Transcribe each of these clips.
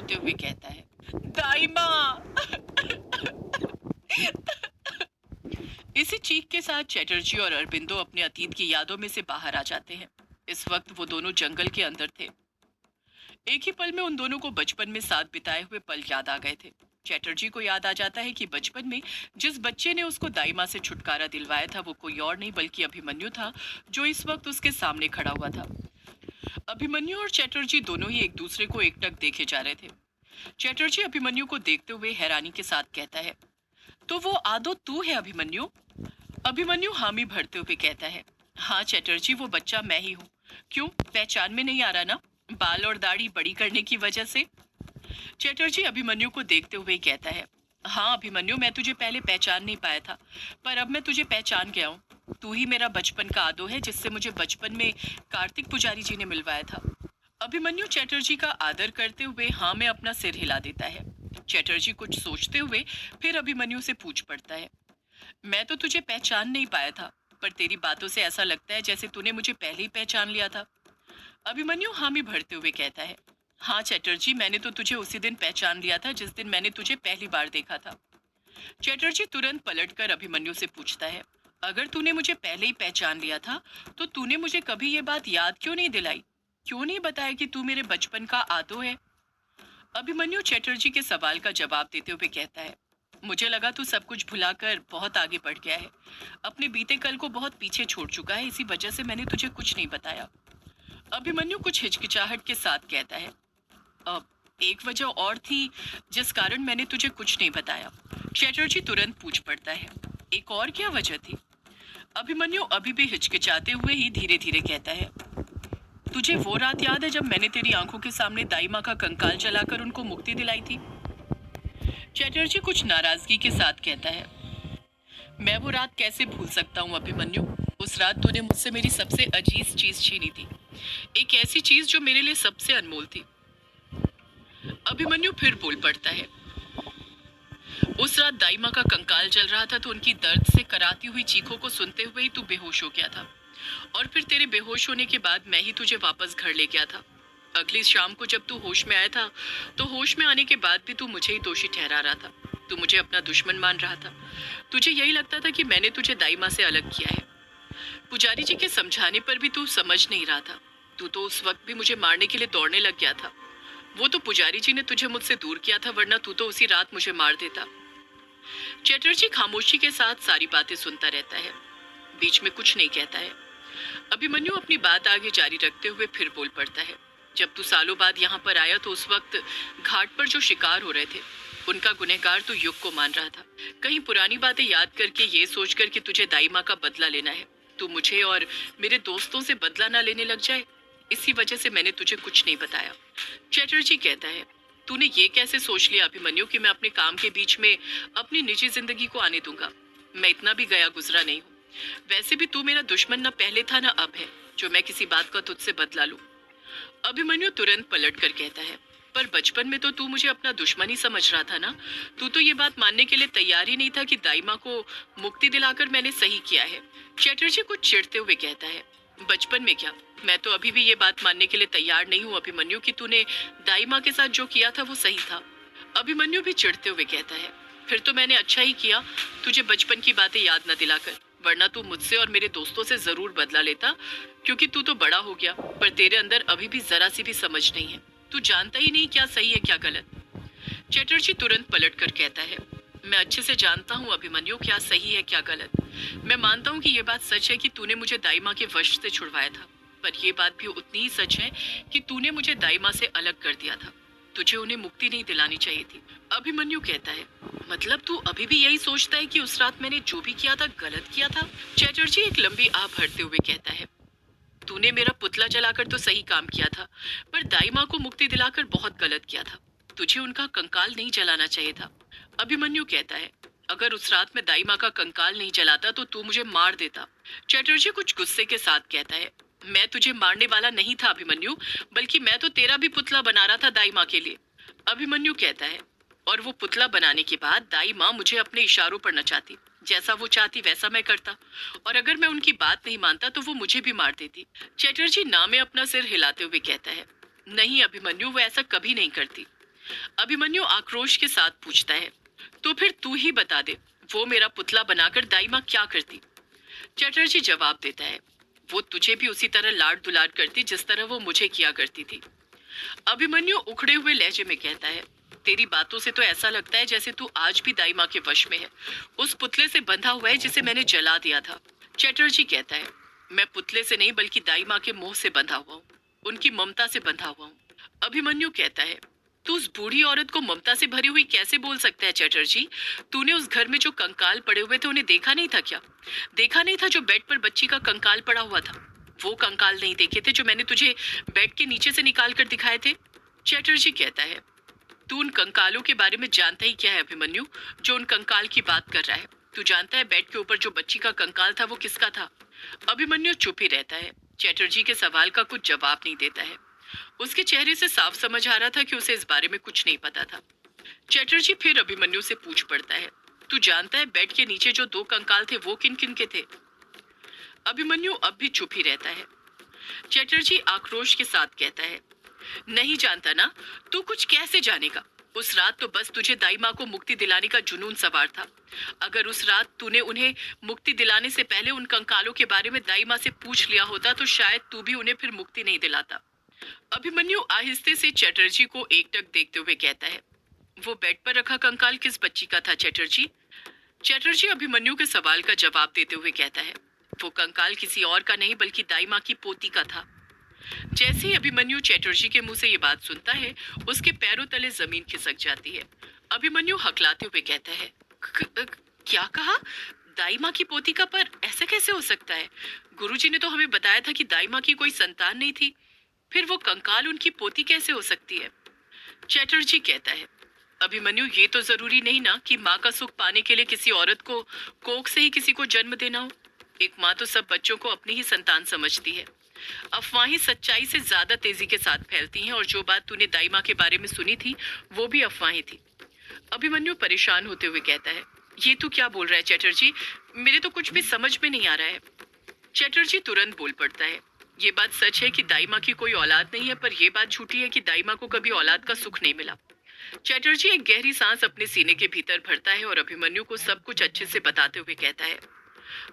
रोते हुए कहता है, दाई माँ। इसी चीख के साथ चैटर्जी और अरबिंदो अपने अतीत की यादों में से बाहर आ जाते हैं। इस वक्त वो दोनों जंगल के अंदर थे। एक ही पल में उन दोनों को बचपन में साथ बिताए हुए पल याद आ गए थे। चैटर्जी को याद आ जाता है कि बचपन में जिस बच्चे ने उसको दाई माँ से छुटकारा दिलवाया था वो कोई और नहीं बल्कि अभिमन्यु था, जो इस वक्त उसके सामने खड़ा हुआ था। अभिमन्यु और चैटर्जी दोनों ही एक दूसरे को एकटक देखे जा रहे थे। चैटर्जी अभिमन्यु को देखते हुए हैरानी के साथ कहता है, तो वो आदो तू है अभिमन्यु? अभिमन्यु हामी भरते हुए कहता है, हाँ चैटर्जी, वो बच्चा मैं ही हूँ। क्यों, पहचान में नहीं आ रहा ना? बाल और दाढ़ी बड़ी करने की वजह से? चैटर्जी अभिमन्यु को देखते हुए कहता है, हाँ अभिमन्यु, मैं तुझे पहले पहचान नहीं पाया था, पर अब मैं तुझे पहचान गया हूँ। तू ही मेरा बचपन का आदो है, जिससे मुझे बचपन में कार्तिक पुजारी जी ने मिलवाया था। अभिमन्यु चैटर्जी का आदर करते हुए हाँ में अपना सिर हिला देता है। चैटर्जी कुछ सोचते हुए फिर अभिमन्यु से पूछ पड़ता है, मैं तो तुझे पहचान नहीं पाया था, पर तेरी बातों से ऐसा लगता है जैसे तूने मुझे पहले ही पहचान लिया था। अभिमन्यु हामी भरते हुए कहता है, हाँ चैटर्जी, मैंने तो तुझे उसी दिन पहचान लिया था जिस दिन मैंने तुझे पहली बार देखा था। चैटर्जी तुरंत पलटकर अभिमन्यु से पूछता है, अगर तूने मुझे पहले ही पहचान लिया था तो तूने मुझे कभी ये बात याद क्यों नहीं दिलाई? क्यों नहीं बताया कि तू मेरे बचपन का आदो है? अभिमन्यु चैटर्जी के सवाल का जवाब देते हुए कहता है, मुझे लगा तू सब कुछ भुलाकर बहुत आगे बढ़ गया है, अपने बीते कल को बहुत पीछे छोड़ चुका है, इसी वजह से मैंने तुझे कुछ नहीं बताया। अभिमन्यु कुछ हिचकिचाहट के साथ कहता है, अब एक वजह और थी जिस कारण मैंने तुझे कुछ नहीं बताया। चैटर्जी तुरंत पूछ पड़ता है, एक और क्या वजह थी? अभिमन्यु अभी भी हिचकिचाते हुए ही धीरे धीरे कहता है, तुझे वो रात याद है जब मैंने तेरी आंखों के सामने दाई माँ का कंकाल जलाकर उनको मुक्ति दिलाई थी? चैटर्जी कुछ नाराजगी के साथ कहता है, मैं वो रात कैसे भूल सकता हूँ अभिमन्यु? उस रात तूने मुझसे मेरी सबसे अजीज चीज छीनी थी, एक ऐसी चीज जो मेरे लिए सबसे अनमोल थी। अभिमन्यु फिर बोल पड़ता है, उस रात दाई माँ का कंकाल जल रहा था तो उनकी दर्द से कराती हुई चीखों को सुनते हुए ही तू बेहोश हो गया था, और फिर तेरे बेहोश होने के बाद मैं ही तुझे वापस घर ले गया था। अगली शाम को जब तू होश में आया था तो होश में आने के बाद भी तू मुझे ही दोषी ठहरा रहा था। तू मुझे अपना दुश्मन मान रहा था। तुझे यही लगता था कि मैंने तुझे दाई माँ से अलग किया है। पुजारी जी के समझाने पर भी तू समझ नहीं रहा था। तू तो उस वक्त भी मुझे मारने के लिए दौड़ने लग गया था। वो तो पुजारी जी ने तुझे मुझसे दूर किया था, वरना तू तो उसी रात मुझे मार देता। चैटर्जी खामोशी के साथ सारी बातें सुनता रहता है, बीच में कुछ नहीं कहता है। अभिमन्यु अपनी बात आगे जारी रखते हुए फिर बोल पड़ता है, जब तू सालों बाद यहाँ पर आया तो उस वक्त घाट पर जो शिकार हो रहे थे उनका गुनहगार तो युग को मान रहा था। कहीं पुरानी बातें याद करके ये सोच कर कि तुझे दाई माँ का बदला लेना है, तू मुझे और मेरे दोस्तों से बदला ना लेने लग जाए, इसी वजह से मैंने तुझे कुछ नहीं बताया। चैटर्जी कहता है, तूने ये कैसे सोच लिया अभिमन्यु कि मैं अपने काम के बीच में अपनी निजी जिंदगी को आने दूंगा? मैं इतना भी गया गुजरा नहीं हूँ। वैसे भी तू मेरा दुश्मन ना पहले था ना अब है, जो मैं किसी बात का तुझसे बदला लूं। अभिमन्यु तुरंत पलट कर कहता है, पर बचपन में तो तू मुझे अपना दुश्मन ही समझ रहा था ना? तू तो ये बात मानने के लिए तैयार ही नहीं था कि दाई माँ को मुक्ति दिलाकर मैंने सही किया है। चैटर्जी कुछ चिढ़ते हुए कहता है, बचपन में क्या, मैं तो अभी भी ये बात मानने के लिए तैयार नहीं हूँ अभिमन्यु कि तूने दाई माँ के साथ जो किया था वो सही था। अभिमन्यु भी चिढ़ते हुए कहता है, फिर तो मैंने अच्छा ही किया तुझे बचपन की बातें याद न दिलाकर, वरना तू मुझसे और मेरे दोस्तों से जरूर बदला लेता, क्योंकि तू तो बड़ा हो गया, पर तेरे अंदर अभी भी जरा सी भी समझ नहीं है। तू जानता ही नहीं क्या सही है क्या गलत। चैटर्जी तुरंत पलट कर कहता है, मैं अच्छे से जानता हूँ अभिमन्यु क्या सही है क्या गलत। मैं मानता हूँ कि ये बात सच है कि तूने मुझे दाई माँ के वश से छुड़वाया था, पर यह बात भी उतनी ही सच है कि तूने मुझे दाई माँ से अलग कर दिया था। तुझे उन्हें मुक्ति नहीं दिलानी चाहिए थी। अभिमन्यु कहता है, मतलब तू अभी भी यही सोचता है कि उस रात मैंने जो भी किया था गलत किया था? चैटर्जी एक लंबी आह भरते हुए कहता है, तूने मेरा पुतला जलाकर तो सही काम किया था, पर दाई माँ को मुक्ति दिलाकर बहुत गलत किया था। तुझे उनका कंकाल नहीं जलाना चाहिए था। अभिमन्यु कहता है, अगर उस रात में दाई माँ का कंकाल नहीं जलाता तो तू मुझे मार देता। चैटर्जी कुछ गुस्से के साथ कहता है, मैं तुझे मारने वाला नहीं था अभिमन्यु, बल्कि मैं तो तेरा भी पुतला बना रहा था दाई माँ के लिए। अभिमन्यु कहता है, और वो पुतला बनाने के बाद दाई माँ मुझे अपने इशारों पर नचाती, जैसा वो चाहती वैसा मैं करता, और अगर मैं उनकी बात नहीं मानता तो वो मुझे भी मार देती। चैटर्जी ना में अपना सिर हिलाते हुए कहता है, नहीं अभिमन्यु, वो ऐसा कभी नहीं करती। अभिमन्यु आक्रोश के साथ पूछता है, तो फिर तू ही बता दे, वो मेरा पुतला बनाकर दाई माँ क्या करती? चटर्जी जवाब देता है, वो तुझे भी उसी तरह लाड दुलार करती जिस तरह वो मुझे किया करती थी। अभिमन्यु उखड़े हुए लहजे में कहता है, तेरी बातों से तो ऐसा लगता है जैसे तू आज भी दाई माँ के वश में है, उस पुतले से बंधा हुआ है जिसे मैंने जला दिया था। चटर्जी कहता है, मैं पुतले से नहीं बल्कि दाई माँ के मोह से बंधा हुआ हूँ, उनकी ममता से बंधा हुआ हूँ। अभिमन्यु कहता है, तू उस बूढ़ी औरत को ममता से भरी हुई कैसे बोल सकता है चटर्जी? तूने उस घर में जो कंकाल पड़े हुए थे उन्हें देखा नहीं था क्या? देखा नहीं था जो बेड पर बच्ची का कंकाल पड़ा हुआ था? वो कंकाल नहीं देखे थे जो मैंने तुझे बेड के नीचे से निकाल कर दिखाए थे? चटर्जी कहता है, तू उन कंकालों के बारे में जानता ही क्या है अभिमन्यु, जो उन कंकाल की बात कर रहा है? तू जानता है बेड के ऊपर जो बच्ची का कंकाल था वो किसका था? अभिमन्यु चुप ही रहता है, चटर्जी के सवाल का कुछ जवाब नहीं देता है। उसके चेहरे से साफ समझ आ रहा था कि उसे इस बारे में कुछ नहीं पता था। चटर्जी फिर अभिमन्यु से पूछ पड़ता है, तू जानता है बेड के नीचे जो 2 कंकाल थे वो किन किन के थे? अभिमन्यु अब भी चुप ही रहता है। चटर्जी आक्रोश के साथ कहता है, नहीं जानता ना, तू कुछ कैसे जानेगा? उस रात तो बस तुझे दाई माँ को मुक्ति दिलाने का जुनून सवार था। अगर उस रात तूने उन्हें मुक्ति दिलाने से पहले उन कंकालों के बारे में दाई माँ से पूछ लिया होता तो शायद तू भी उन्हें फिर मुक्ति नहीं दिलाता। अभिमन्यु आहिस्ते से चटर्जी को एकटक देखते हुए कहता है, वो बेड पर रखा कंकाल किस बच्ची का था चटर्जी? चटर्जी अभिमन्यु के सवाल का जवाब देते हुए कहता है, वो कंकाल किसी और का नहीं बल्कि दाई माँ की पोती का था। जैसे ही अभिमन्यु चटर्जी के मुंह से ये बात सुनता है, उसके पैरों तले जमीन खिसक जाती है। अभिमन्यु हकलाते हुए कहता है, क्या कहा? दाई माँ की पोती का? पर ऐसा कैसे हो सकता है? गुरुजी ने तो हमें बताया था कि दाई माँ की कोई संतान नहीं थी, फिर वो कंकाल उनकी पोती कैसे हो सकती है? चटर्जी कहता है, अभिमन्यु ये तो जरूरी नहीं ना कि माँ का सुख पाने के लिए किसी औरत को कोख से ही किसी को जन्म देना हो। एक माँ तो सब बच्चों को अपनी ही संतान समझती है। अफवाहें सच्चाई से ज्यादा तेजी के साथ फैलती हैं और जो बात तूने दाई माँ के बारे में सुनी थी वो भी अफवाहें थी। अभिमन्यु परेशान होते हुए कहता है, ये तू क्या बोल रहा है चटर्जी? मेरे तो कुछ भी समझ में नहीं आ रहा है। चटर्जी तुरंत बोल पड़ता है, ये बात सच है कि दाई माँ की कोई औलाद नहीं है, पर यह बात झूठी है कि दाई माँ को कभी औलाद का सुख नहीं मिला। चटर्जी एक गहरी सांस अपने सीने के भीतर भरता है और अभिमन्यु को सब कुछ अच्छे से बताते हुए कहता है,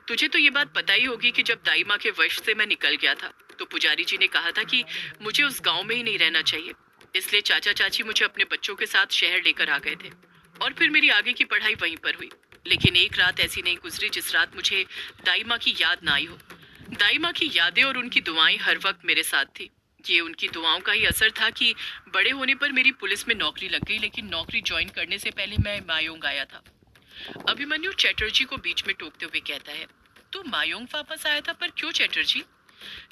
तुझे तो ये बात पता ही होगी कि जब दाई माँ के वश से मैं निकल गया था तो पुजारी जी ने कहा था कि मुझे उस गांव में ही नहीं रहना चाहिए। इसलिए चाचा चाची मुझे अपने बच्चों के साथ शहर लेकर आ गए थे और फिर मेरी आगे की पढ़ाई वहीं पर हुई। लेकिन एक रात ऐसी नहीं गुजरी जिस रात मुझे दाई माँ की याद ना आई हो। दाई माँ की यादें और उनकी दुआएं हर वक्त मेरे साथ थी। ये उनकी दुआओं का ही असर था कि बड़े होने पर मेरी पुलिस में नौकरी लग गई, लेकिन नौकरी ज्वाइन करने से पहले मैं मायोंग आया था। अभिमन्यु चटर्जी को बीच में टोकते हुए कहता है, तू मायोंग वापस आया था, पर क्यों चटर्जी?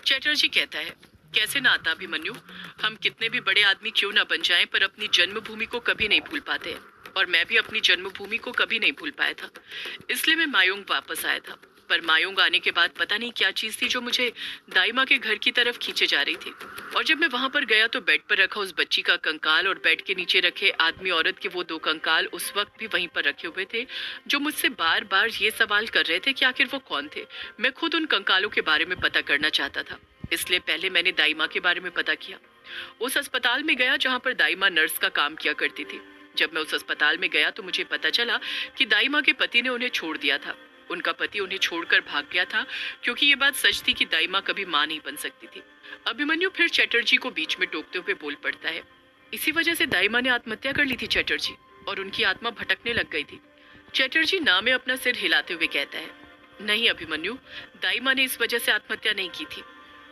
चटर्जी कहता है, कैसे ना आता अभिमन्यु, हम कितने भी बड़े आदमी क्यों ना बन जाएं पर अपनी जन्मभूमि को कभी नहीं भूल पाते हैं। और मैं भी अपनी जन्मभूमि को कभी नहीं भूल पाया था, इसलिए मैं मायोंग वापस आया था। पर मायोंग आने के बाद पता नहीं क्या चीज थी जो मुझे दाई माँ के घर की तरफ खींचे जा रही थी। और जब मैं वहां पर गया तो बेड पर रखा उस बच्ची का कंकाल और बेड के नीचे रखे आदमी औरत के वो 2 कंकाल उस वक्त भी वहीं पर रखे हुए थे, जो मुझसे बार बार ये सवाल कर रहे थे कि आखिर वो कौन थे। मैं खुद उन कंकालों के बारे में पता करना चाहता था, इसलिए पहले मैंने दाई माँ के बारे में पता किया। उस अस्पताल में गया जहाँ पर दाई माँ नर्स का काम किया करती थी। जब मैं उस अस्पताल में गया तो मुझे पता चला कि दाई माँ के पति ने उन्हें छोड़ दिया था। उनका पति उन्हें छोड़कर भाग गया था, क्योंकि ये बात सच थी कि दाई माँ कभी माँ नहीं बन सकती थी। अभिमन्यु फिर चटर्जी को बीच में टोकते हुए बोल पड़ता है, इसी वजह से दाई माँ ने आत्महत्या कर ली थी चटर्जी, और उनकी आत्मा भटकने लग गई थी। चटर्जी ना में अपना सिर हिलाते हुए कहता है, नहीं अभिमन्यु, दाई माँ ने इस वजह से आत्महत्या नहीं की थी।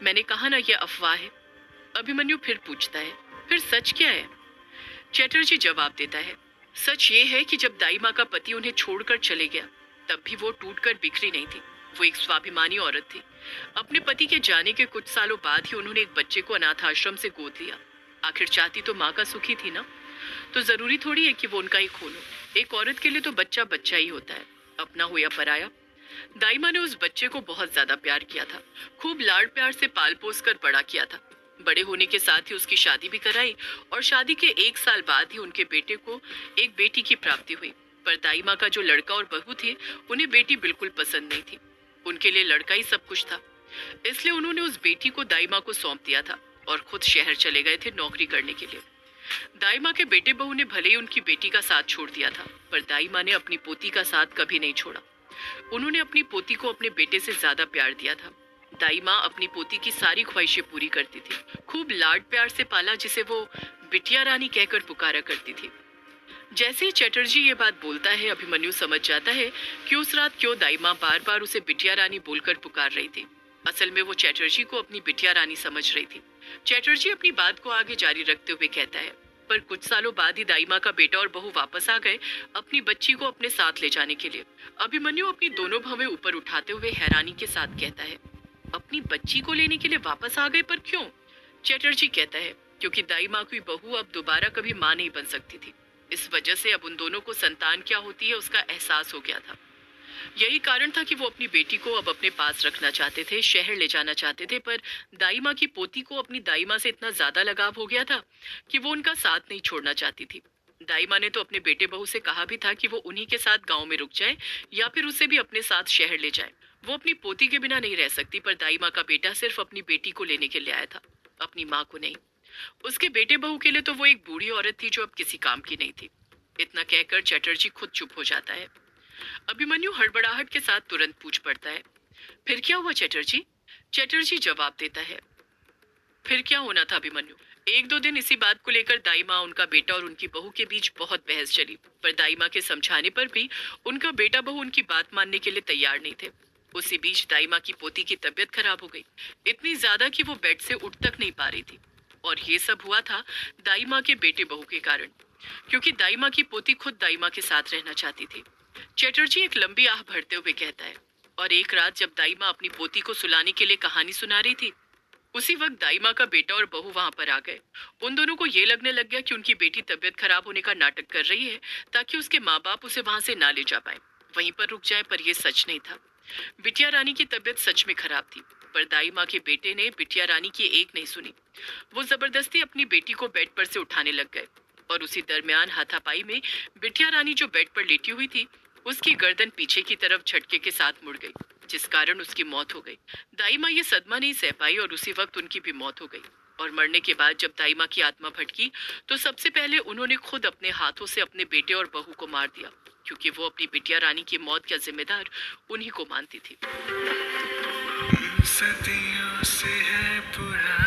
मैंने कहा ना यह अफवाह है। अभिमन्यु फिर पूछता है, फिर सच क्या है? चटर्जी जवाब देता है, सच ये है कि जब दाई माँ का पति उन्हें छोड़कर चले गया तब भी वो टूटकर बिखरी नहीं थी। वो एक स्वाभिमानी औरत थी। अपने पति के जाने के कुछ सालों बाद ही उन्होंने एक बच्चे को अनाथ आश्रम से गोद लिया। आखिर चाहती तो माँ का सुख ही थी ना, तो जरूरी थोड़ी है कि वो उनका ही खून हो। एक औरत के लिए तो बच्चा बच्चा ही होता है, अपना हो या पराया। दाई माँ ने उस बच्चे को बहुत ज्यादा प्यार किया था, खूब लाड प्यार से पाल पोस कर बड़ा किया था। बड़े होने के साथ ही उसकी शादी भी कराई और शादी के 1 साल बाद ही उनके बेटे को एक बेटी की प्राप्ति हुई। पर दाई माँ का जो लड़का और बहू थे उन्हें बेटी बिल्कुल पसंद नहीं थी। उनके लिए लड़का ही सब कुछ था, इसलिए उन्होंने उस बेटी को दाई माँ को सौंप दिया था और खुद शहर चले गए थे नौकरी करने के लिए। दाई माँ के बेटे बहू ने भले ही उनकी बेटी का साथ छोड़ दिया था, पर दाई माँ ने अपनी पोती का साथ कभी नहीं छोड़ा। उन्होंने अपनी पोती को अपने बेटे से ज्यादा प्यार दिया था। दाई माँ अपनी पोती की सारी ख्वाहिशें पूरी करती थी। खूब लाड प्यार से पाला, जिसे वो बिटिया रानी कहकर पुकारा करती थी। जैसे ही चटर्जी ये बात बोलता है, अभिमन्यु समझ जाता है कि उस रात क्यों दाई माँ बार बार उसे बिटिया रानी बोलकर पुकार रही थी। असल में वो चटर्जी को अपनी बिटिया रानी समझ रही थी। चटर्जी अपनी बात को आगे जारी रखते हुए कहता है, पर कुछ सालों बाद ही दाई माँ का बेटा और बहू वापस आ गए अपनी बच्ची को अपने साथ ले जाने के लिए। अभिमन्यु अपनी दोनों भवें ऊपर उठाते हुए हैरानी के साथ कहता है, अपनी बच्ची को लेने के लिए वापस आ गए, पर क्यों? चटर्जी कहता है, क्योंकि दाई माँ की बहू अब दोबारा कभी माँ नहीं बन सकती थी। इस वजह से अब उन दोनों को संतान क्या होती है उसका एहसास हो गया था। यही कारण था कि वो अपनी बेटी को अब अपने पास रखना चाहते थे, शहर ले जाना चाहते थे। पर दाई माँ की पोती को अपनी दाई माँ से इतना ज्यादा लगाव हो गया था कि वो उनका साथ नहीं छोड़ना चाहती थी। दाई माँ ने तो अपने बेटे बहू से कहा भी था कि वो उन्हीं के साथ गांव में रुक जाए या फिर उसे भी अपने साथ शहर ले जाए। वो अपनी पोती के बिना नहीं रह सकती, पर दाई माँ का बेटा सिर्फ अपनी बेटी को लेने के लिए आया था, अपनी माँ को नहीं। उसके बेटे बहू के लिए तो वो एक बूढ़ी औरत थी जो अब किसी काम की नहीं थी। इतना कहकर चटर्जी खुद चुप हो जाता है। अभिमन्यु हड़बड़ाहट के साथ तुरंत पूछ पड़ता है, फिर क्या हुआ चटर्जी? चटर्जी जवाब देता है, फिर क्या होना था अभिमन्यु? एक दो दिन इसी बात को लेकर दाई माँ, उनका बेटा और उनकी बहू के बीच बहुत बहस चली। पर दाई माँ के समझाने पर भी उनका बेटा बहू उनकी बात मानने के लिए तैयार नहीं थे। उसी बीच दाई माँ की पोती की तबीयत खराब हो गई, इतनी ज्यादा कि वो बेड से उठ तक नहीं पा रही थी। और ये सब हुआ था दाई माँ के बेटे बहू के कारण, क्योंकि दाई माँ की पोती खुद दाई माँ के साथ रहना चाहती थी। चटर्जी एक लंबी आह भरते हुए कहता है, और एक रात जब दाई माँ अपनी पोती को सुलाने के लिए कहानी सुना रही थी, उसी वक्त दाई माँ का बेटा और बहू वहां पर आ गए। उन दोनों को ये लगने लग गया कि उनकी बेटी तबीयत खराब होने का नाटक कर रही है ताकि उसके माँ बाप उसे वहां से ना ले जा पाए, वहीं पर रुक जाए। पर यह सच नहीं था। बिटिया रानी की तबीयत सच में खराब थी, पर दाई माँ के बेटे ने बिटिया रानी की एक नहीं सुनी। वो जबरदस्ती अपनी बेटी को बेड पर से उठाने लग गए, और उसी दरमियान हाथापाई में बिटिया रानी जो बेड पर लेटी हुई थी, उसकी गर्दन पीछे की तरफ झटके के साथ मुड़ गई, जिस कारण उसकी मौत हो गई। दाई माँ ये सदमा नहीं सह पाई और उसी वक्त उनकी भी मौत हो गई। और मरने के बाद जब दाई माँ की आत्मा भटकी, तो सबसे पहले उन्होंने खुद अपने हाथों से अपने बेटे और बहू को मार दिया, क्योंकि वो अपनी बिटिया रानी की मौत का जिम्मेदार उन्हीं को मानती थी। सदियों से है पुराना